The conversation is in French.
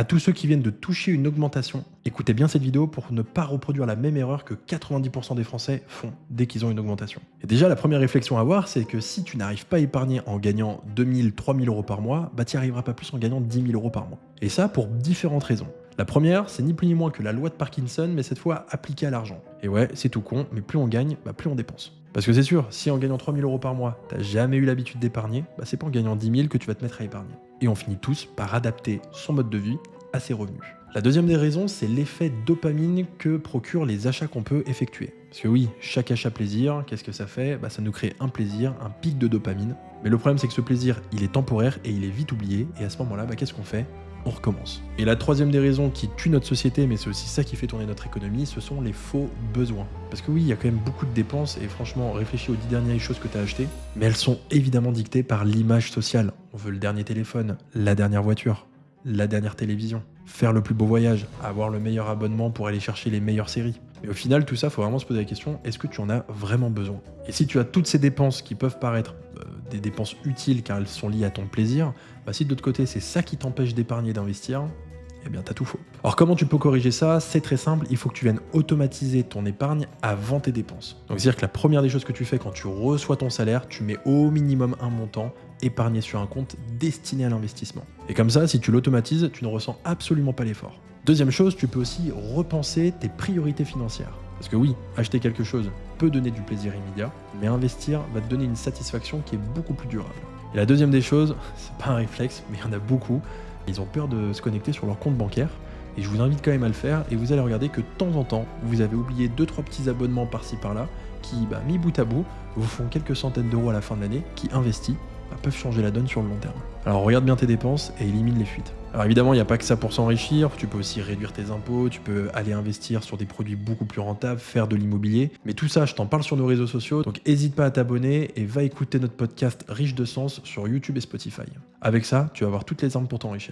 À tous ceux qui viennent de toucher une augmentation, écoutez bien cette vidéo pour ne pas reproduire la même erreur que 90% des Français font dès qu'ils ont une augmentation. Et déjà, la première réflexion à avoir, c'est que si tu n'arrives pas à épargner en gagnant 2000, 3000 euros par mois, tu n'y arriveras pas plus en gagnant 10 000 euros par mois. Et ça pour différentes raisons. La première, c'est ni plus ni moins que la loi de Parkinson, mais cette fois appliquée à l'argent. Et ouais, c'est tout con, mais plus on gagne, plus on dépense. Parce que c'est sûr, si en gagnant 3000 euros par mois, t'as jamais eu l'habitude d'épargner, c'est pas en gagnant 10 000 que tu vas te mettre à épargner. Et on finit tous par adapter son mode de vie à ses revenus. La deuxième des raisons, c'est l'effet dopamine que procurent les achats qu'on peut effectuer. Parce que oui, chaque achat plaisir, qu'est-ce que ça fait ? Ça nous crée un plaisir, un pic de dopamine. Mais le problème, c'est que ce plaisir, il est temporaire et il est vite oublié. Et à ce moment-là, qu'est-ce qu'on fait ? On recommence. Et la troisième des raisons qui tue notre société, mais c'est aussi ça qui fait tourner notre économie, ce sont les faux besoins. Parce que oui, il y a quand même beaucoup de dépenses, et franchement, réfléchis aux 10 dernières choses que tu as achetées, mais elles sont évidemment dictées par l'image sociale. On veut le dernier téléphone, la dernière voiture, la dernière télévision, faire le plus beau voyage, avoir le meilleur abonnement pour aller chercher les meilleures séries. Mais au final, tout ça, il faut vraiment se poser la question, est-ce que tu en as vraiment besoin ? Et si tu as toutes ces dépenses qui peuvent paraître des dépenses utiles car elles sont liées à ton plaisir, si de l'autre côté c'est ça qui t'empêche d'épargner et d'investir, eh bien t'as tout faux. Alors comment tu peux corriger ça ? C'est très simple, il faut que tu viennes automatiser ton épargne avant tes dépenses. Donc c'est-à-dire que la première des choses que tu fais quand tu reçois ton salaire, tu mets au minimum un montant épargné sur un compte destiné à l'investissement. Et comme ça, si tu l'automatises, tu ne ressens absolument pas l'effort. Deuxième chose, tu peux aussi repenser tes priorités financières. Parce que oui, acheter quelque chose peut donner du plaisir immédiat, mais investir va te donner une satisfaction qui est beaucoup plus durable. Et la deuxième des choses, c'est pas un réflexe, mais il y en a beaucoup, ils ont peur de se connecter sur leur compte bancaire, et je vous invite quand même à le faire, et vous allez regarder que de temps en temps, vous avez oublié 2-3 petits abonnements par-ci par-là, qui, mis bout à bout, vous font quelques centaines d'euros à la fin de l'année, qui investis, peuvent changer la donne sur le long terme. Alors regarde bien tes dépenses et élimine les fuites. Alors évidemment, il n'y a pas que ça pour s'enrichir, tu peux aussi réduire tes impôts, tu peux aller investir sur des produits beaucoup plus rentables, faire de l'immobilier. Mais tout ça, je t'en parle sur nos réseaux sociaux, donc n'hésite pas à t'abonner et va écouter notre podcast riche de sens sur YouTube et Spotify. Avec ça, tu vas avoir toutes les armes pour t'enrichir.